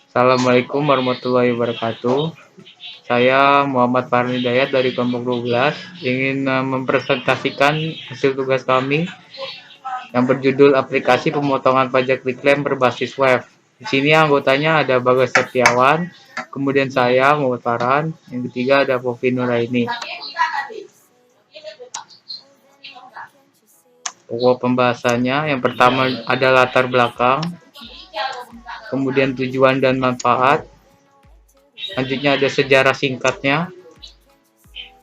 Assalamualaikum warahmatullahi wabarakatuh. Saya Muhammad Farhan Hidayat dari kelompok 12 ingin mempresentasikan hasil tugas kami yang berjudul aplikasi pemotongan pajak diklaim berbasis web. Di sini anggotanya ada Bagas Setiawan, kemudian saya Muhammad Farhan, yang ketiga ada Povi Nuraini. Pokok pembahasannya yang pertama ada latar belakang, kemudian tujuan dan manfaat, selanjutnya ada sejarah singkatnya,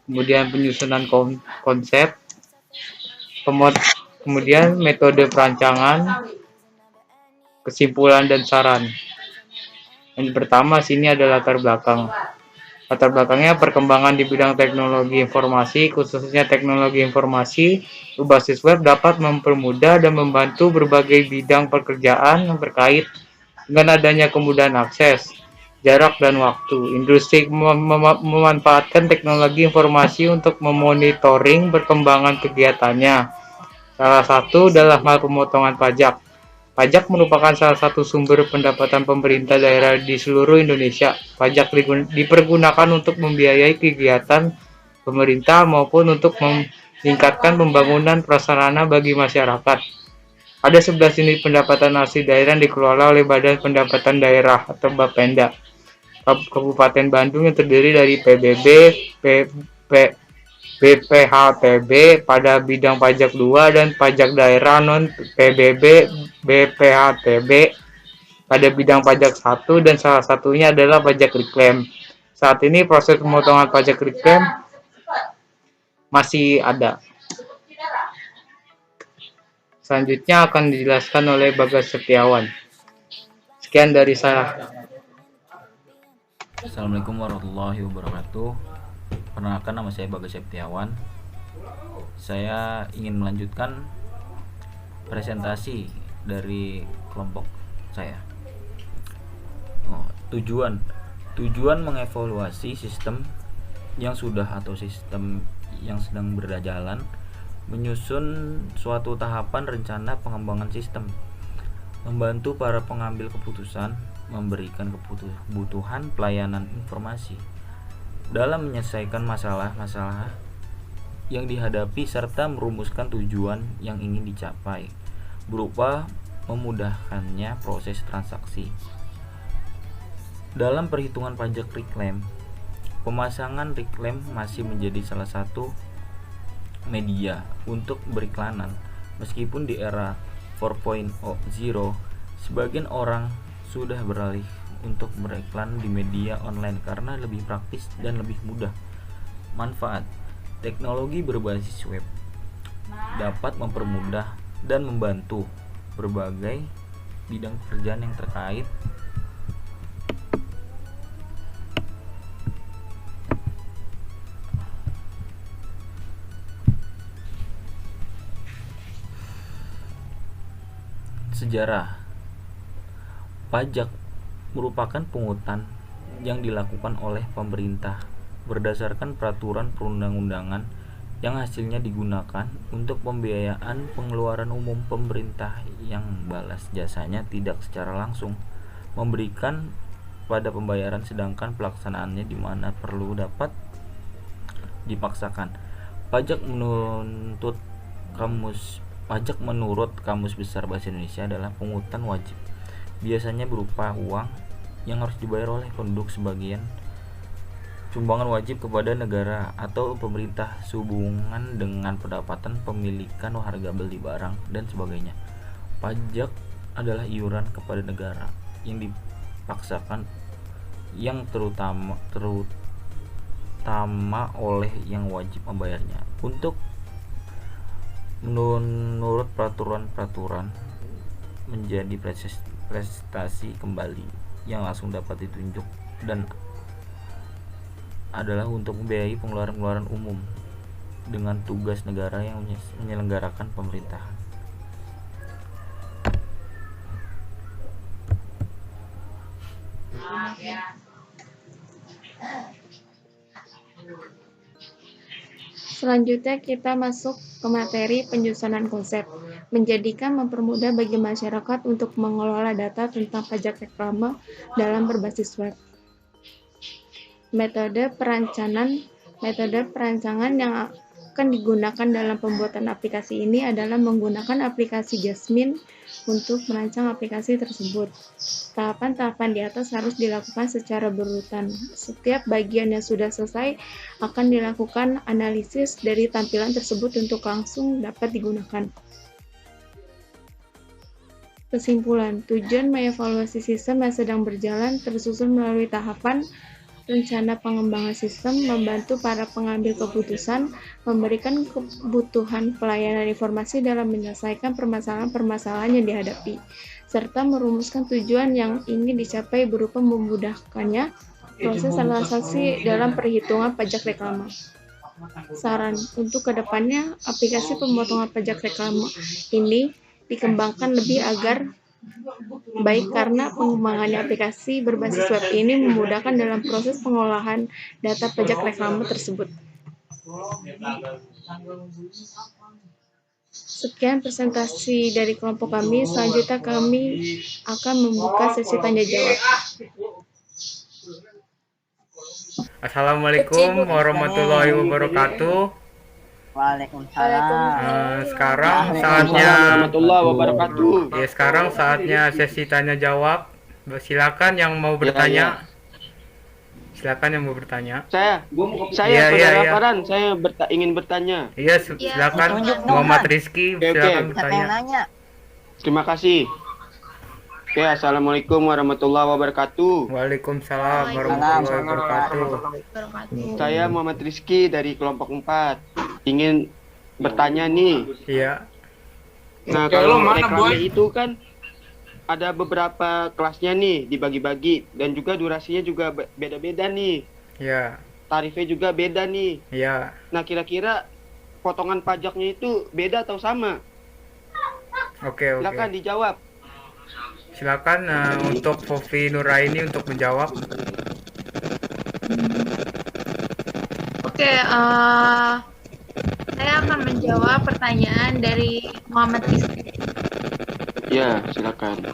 kemudian penyusunan konsep, kemudian metode perancangan, kesimpulan dan saran. Yang pertama sini ada latar belakang. Latar belakangnya perkembangan di bidang teknologi informasi, khususnya teknologi informasi berbasis web dapat mempermudah dan membantu berbagai bidang pekerjaan yang terkait dengan adanya kemudahan akses, jarak dan waktu. Industri memanfaatkan teknologi informasi untuk memonitoring perkembangan kegiatannya. Salah satu dalam hal pemotongan pajak. Pajak merupakan salah satu sumber pendapatan pemerintah daerah di seluruh Indonesia. Pajak dipergunakan untuk membiayai kegiatan pemerintah maupun untuk meningkatkan pembangunan prasarana bagi masyarakat. Ada 11 unit pendapatan asli daerah yang dikelola oleh Badan Pendapatan Daerah atau Bapenda. Kabupaten Bandung yang terdiri dari PBB, BPHTB pada bidang pajak 2 dan pajak daerah non PBB BPHTB pada bidang pajak 1 dan salah satunya adalah pajak reclaim. Saat ini proses pemotongan pajak reclaim masih ada. Selanjutnya akan dijelaskan oleh Bagas Setiawan. Sekian dari saya. Assalamualaikum warahmatullahi wabarakatuh. Perkenalkan, nama saya Bagas Setiawan. Saya ingin melanjutkan presentasi dari kelompok saya. Tujuan mengevaluasi sistem yang sudah atau sistem yang sedang berjalan, menyusun suatu tahapan rencana pengembangan sistem, membantu para pengambil keputusan, memberikan kebutuhan pelayanan informasi dalam menyelesaikan masalah-masalah yang dihadapi serta merumuskan tujuan yang ingin dicapai berupa memudahkannya proses transaksi. Dalam perhitungan pajak reclaim, pemasangan reclaim masih menjadi salah satu media untuk beriklanan. Meskipun di era 4.0 sebagian orang sudah beralih untuk beriklan di media online karena lebih praktis dan lebih mudah. Manfaat: teknologi berbasis web dapat mempermudah dan membantu berbagai bidang pekerjaan yang terkait sejarah. Pajak merupakan pungutan yang dilakukan oleh pemerintah berdasarkan peraturan perundang-undangan yang hasilnya digunakan untuk pembiayaan pengeluaran umum pemerintah yang balas jasanya tidak secara langsung memberikan pada pembayaran, sedangkan pelaksanaannya di mana perlu dapat dipaksakan. Pajak menurut Kamus Besar Bahasa Indonesia adalah pungutan wajib, biasanya berupa uang yang harus dibayar oleh penduduk sebagian sumbangan wajib kepada negara atau pemerintah sehubungan dengan pendapatan pemilikan harga beli barang dan sebagainya. Pajak adalah iuran kepada negara yang dipaksakan yang terutama oleh yang wajib membayarnya. Untuk menurut peraturan menjadi prestasi kembali yang langsung dapat ditunjuk dan adalah untuk membiayai pengeluaran umum dengan tugas negara yang menyelenggarakan pemerintahan. Selanjutnya kita masuk materi penyusunan konsep, menjadikan mempermudah bagi masyarakat untuk mengelola data tentang pajak reklame dalam berbasis web. Metode perancangan yang akan digunakan dalam pembuatan aplikasi ini adalah menggunakan aplikasi Jasmine untuk merancang aplikasi tersebut. Tahapan-tahapan di atas harus dilakukan secara berurutan. Setiap bagian yang sudah selesai akan dilakukan analisis dari tampilan tersebut untuk langsung dapat digunakan. Kesimpulan, tujuan mengevaluasi sistem yang sedang berjalan tersusun melalui tahapan rencana pengembangan sistem, membantu para pengambil keputusan, memberikan kebutuhan pelayanan informasi dalam menyelesaikan permasalahan-permasalahan yang dihadapi, serta merumuskan tujuan yang ingin dicapai berupa memudahkannya proses transaksi dalam perhitungan pajak reklame. Saran untuk kedepannya, aplikasi pemotongan pajak reklame ini dikembangkan lebih agar baik karena pengembangannya aplikasi berbasis web ini memudahkan dalam proses pengolahan data pajak reklame tersebut. Sekian presentasi dari kelompok kami. Selanjutnya kami akan membuka sesi tanya jawab. Assalamualaikum warahmatullahi wabarakatuh. Waalaikumsalam. Sekarang saatnya warahmatullahi wabarakatuh. ya sekarang saatnya sesi tanya jawab. Silakan yang mau bertanya. Silakan yang mau bertanya. Saya Iya, saudara iya. Farhan, saya ingin bertanya. Iya, silakan Tunjuk dong, Muhammad Mas. Rizky, Oke, silakan Siapa yang bertanya. nanya? Terima kasih. Oke, assalamualaikum warahmatullahi wabarakatuh. Waalaikumsalam warahmatullahi wabarakatuh. Saya Muhammad Rizky dari kelompok 4. Ingin bertanya nih. Iya, Nah, kalau reklame itu kan ada beberapa kelasnya nih dibagi-bagi dan juga durasinya juga beda-beda nih. iya, Tarifnya juga beda nih. iya. Nah, kira-kira potongan pajaknya itu beda atau sama? Oke, oke. Silakan dijawab. Silakan untuk Fofi Nuraini untuk menjawab. Oke, saya akan menjawab pertanyaan dari Muhammad Rizky. Ya, silakan.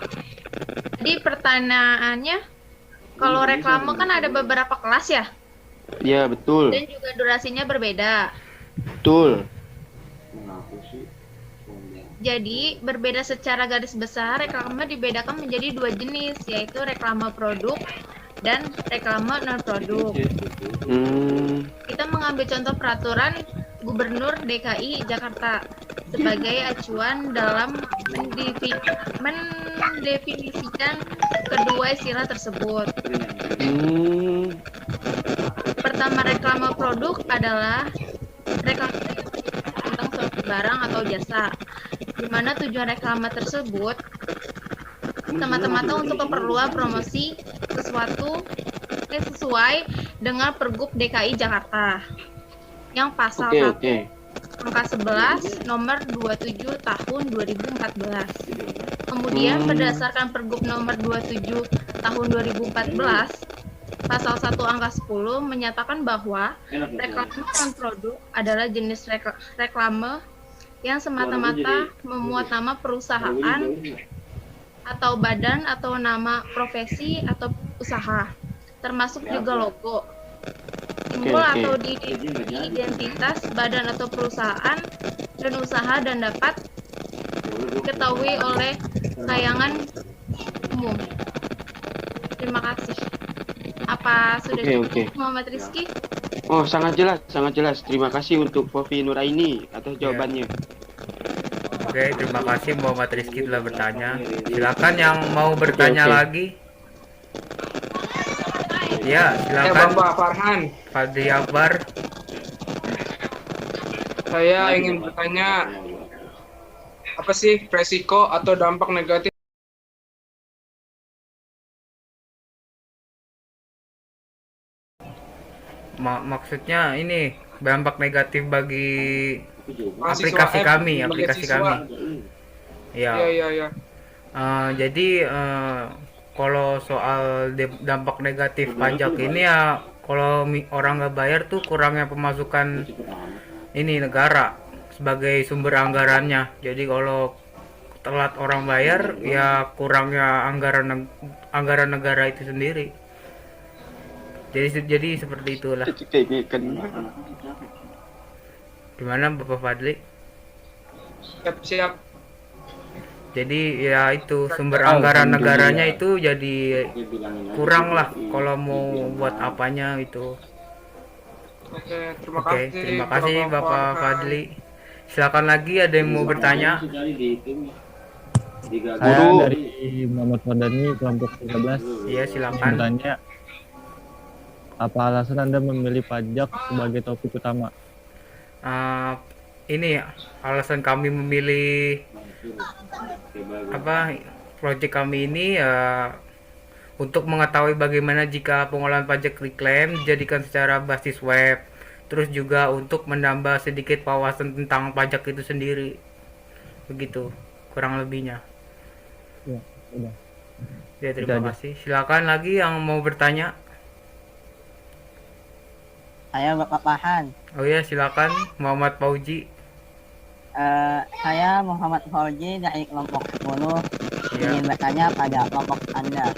Jadi pertanyaannya, kalau reklame kan ada beberapa kelas ya, Ya, betul. dan juga durasinya berbeda. Betul. Jadi, berbeda secara garis besar, reklame dibedakan menjadi dua jenis, yaitu reklame produk dan reklame non-produk. Kita mengambil contoh peraturan Gubernur DKI Jakarta sebagai acuan dalam mendefinisikan kedua istilah tersebut. Pertama, reklame produk adalah reklame tentang suatu barang atau jasa, di mana tujuan reklame tersebut semata-mata untuk keperluan promosi sesuatu sesuai dengan Pergub DKI Jakarta yang pasal 1 angka 11 nomor 27 tahun 2014. Kemudian berdasarkan Pergub nomor 27 tahun 2014 pasal 1 angka 10 menyatakan bahwa reklame non-produk adalah jenis reklame yang semata-mata memuat nama perusahaan atau badan atau nama profesi atau usaha, termasuk juga logo, simbol atau identitas badan atau perusahaan dan usaha, dan dapat diketahui oleh kalangan umum. Terima kasih. Apa sudah cukup, Muhammad Rizky? Oh, sangat jelas. Terima kasih untuk Fofi Nuraini atas jawabannya. Oke, terima kasih Muhammad Rizky telah bertanya. Silakan yang mau bertanya lagi. Ya, silakan. Bapak Farhan, Fadli Akbar. saya ingin bertanya, apa sih resiko atau dampak negatif Maksudnya ini dampak negatif bagi mahasiswa, aplikasi siswa? kami. Ya. Iya. Jadi kalau soal dampak negatif pajak ini ya, kalau orang nggak bayar tuh kurangnya pemasukan ini negara. sebagai sumber anggarannya. Jadi kalau telat orang bayar, ya kurangnya anggaran negara itu sendiri. Jadi seperti itulah. Gimana Bapak Fadli? Siap-siap. Jadi ya itu sumber anggaran negaranya itu jadi kurang lah kalau mau buat apanya itu. Oke, Terima kasih Bapak Fadli. Silakan lagi, ada yang mau bertanya? Saya dari Muhammad Fadani, kelompok 13. Iya, silakan. Bertanya, apa alasan Anda memilih pajak sebagai topik utama? Ini alasan kami memilih proyek kami ini untuk mengetahui bagaimana jika pengolahan pajak diklaim dijadikan secara basis web, terus juga untuk menambah sedikit wawasan tentang pajak itu sendiri, begitu kurang lebihnya. Ya, udah. Ya, terima kasih. Silakan lagi yang mau bertanya. Saya Bapak Pahan. Oh ya, silakan Muhammad Fauji. Saya Muhammad Fauji dari kelompok 10. Ya. Ingin bertanya pada kelompok Anda.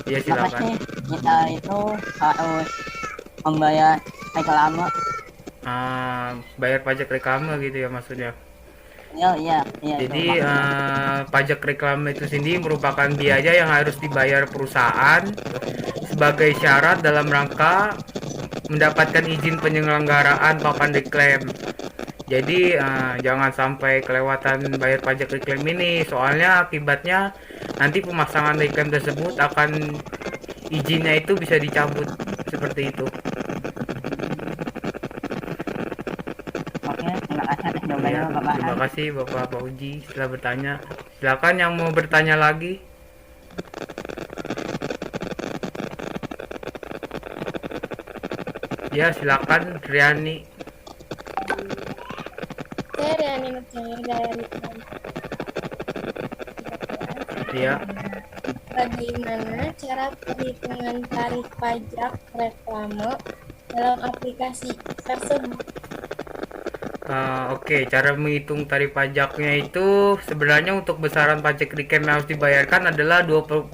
Ya, Kenapa silakan. sih kita itu harus membayar reklame? Bayar pajak reklame gitu ya maksudnya. Iya. Jadi pajak reklame itu sendiri merupakan biaya yang harus dibayar perusahaan sebagai syarat dalam rangka mendapatkan izin penyelenggaraan papan reklame. Jadi jangan sampai kelewatan bayar pajak reklame ini, soalnya akibatnya nanti pemasangan reklame tersebut akan izinnya itu bisa dicabut seperti itu. Oke, terima kasih atas jawabannya Ya, Bapak Pahan. terima kasih Bapak Fauji setelah bertanya. Silakan yang mau bertanya lagi. Ya, silakan Riani. Saya Riani Nurjaya dari Ya. Bagaimana cara perhitungan tarif pajak reklame dalam aplikasi tersebut? Oke, cara menghitung tarif pajaknya itu sebenarnya untuk besaran pajak reklame yang harus dibayarkan adalah 20%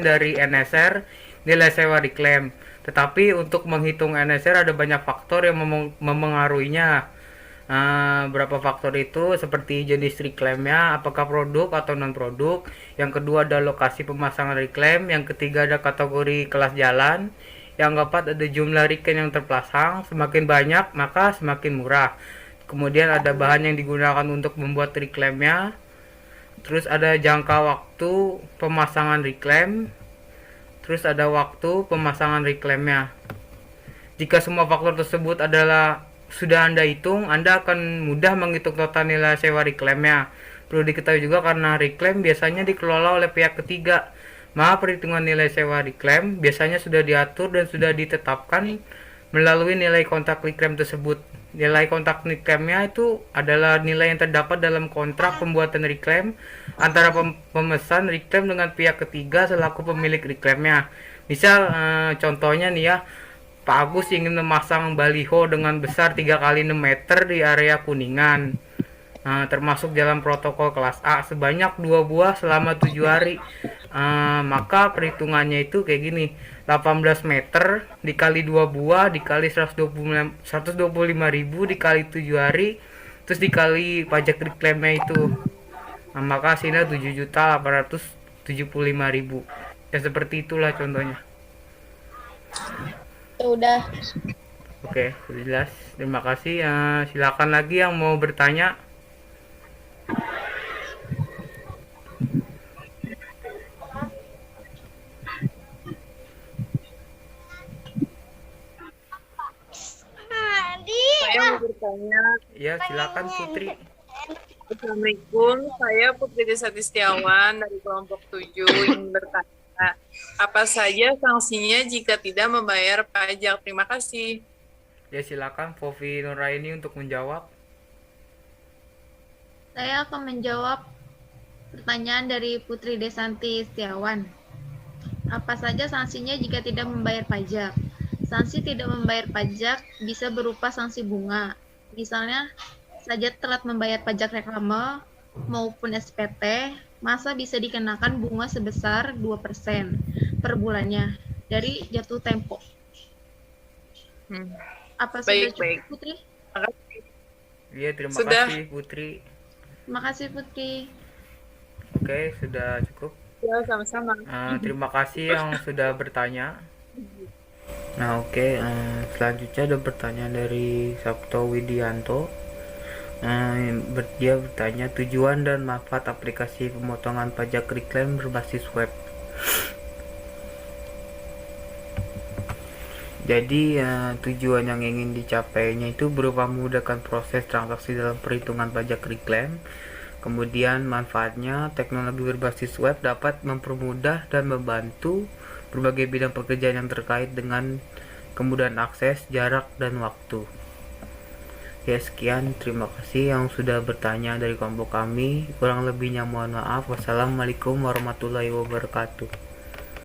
dari NSR nilai sewa reklame. Tetapi untuk menghitung NSR ada banyak faktor yang memengaruhinya. Berapa faktor itu seperti jenis reklame-nya, apakah produk atau non produk. Yang kedua ada lokasi pemasangan reklame. Yang ketiga ada kategori kelas jalan. Yang keempat ada jumlah reklame yang terpasang. Semakin banyak maka semakin murah. Kemudian ada bahan yang digunakan untuk membuat reklame-nya. Terus ada jangka waktu pemasangan reklame. Terus ada waktu pemasangan reklame-nya. Jika semua faktor tersebut sudah Anda hitung, Anda akan mudah menghitung total nilai sewa reklame-nya. Perlu diketahui juga karena reklame biasanya dikelola oleh pihak ketiga, maka perhitungan nilai sewa reklame biasanya sudah diatur dan sudah ditetapkan melalui nilai kontrak reklame tersebut. Nilai kontrak reklame-nya itu adalah nilai yang terdapat dalam kontrak pembuatan reklame antara pemesan reklame dengan pihak ketiga selaku pemilik reklame-nya. Misal contohnya nih ya, Pak Agus ingin memasang baliho dengan besar 3x6 meter di area Kuningan, termasuk jalan protokol kelas A sebanyak 2 buah selama 7 hari. Maka perhitungannya itu kayak gini, 18 meter dikali 2 buah dikali 125.000 dikali 7 hari, terus dikali pajak reklame itu, maka hasilnya 7.875.000. Ya seperti itulah contohnya. Udah. Oke, sudah jelas. Terima kasih. Silakan lagi yang mau bertanya. Saya mau bertanya. Ya, silakan Putri. Assalamualaikum, saya Putri Desati Setiawan dari kelompok 7 ingin bertanya, apa saja sanksinya jika tidak membayar pajak? Terima kasih. Ya, silakan Fofi Nuraini untuk menjawab. Saya akan menjawab pertanyaan dari Putri Desanti Setiawan. Apa saja sanksinya jika tidak membayar pajak? Sanksi tidak membayar pajak bisa berupa sanksi bunga. Misalnya, saja telat membayar pajak reklame maupun SPT, masa bisa dikenakan bunga sebesar 2% per bulannya dari jatuh tempo. Apa sudah Baik, cukup, baik. Putri? Makasih. Iya, terima Sudah. kasih Putri. Terima kasih, Putri. Oke, sudah cukup. Ya, sama-sama. Terima kasih yang sudah bertanya. Nah, oke, selanjutnya ada pertanyaan dari Sabto Widianto. Dia bertanya tujuan dan manfaat aplikasi pemotongan pajak Reclaim berbasis web. Jadi tujuan yang ingin dicapainya itu berupa memudahkan proses transaksi dalam perhitungan pajak Reclaim. Kemudian manfaatnya, teknologi berbasis web dapat mempermudah dan membantu berbagai bidang pekerjaan yang terkait dengan kemudahan akses, jarak, dan waktu. Ya, sekian, terima kasih yang sudah bertanya dari kelompok kami. Kurang lebihnya mohon maaf. Wassalamualaikum warahmatullahi wabarakatuh.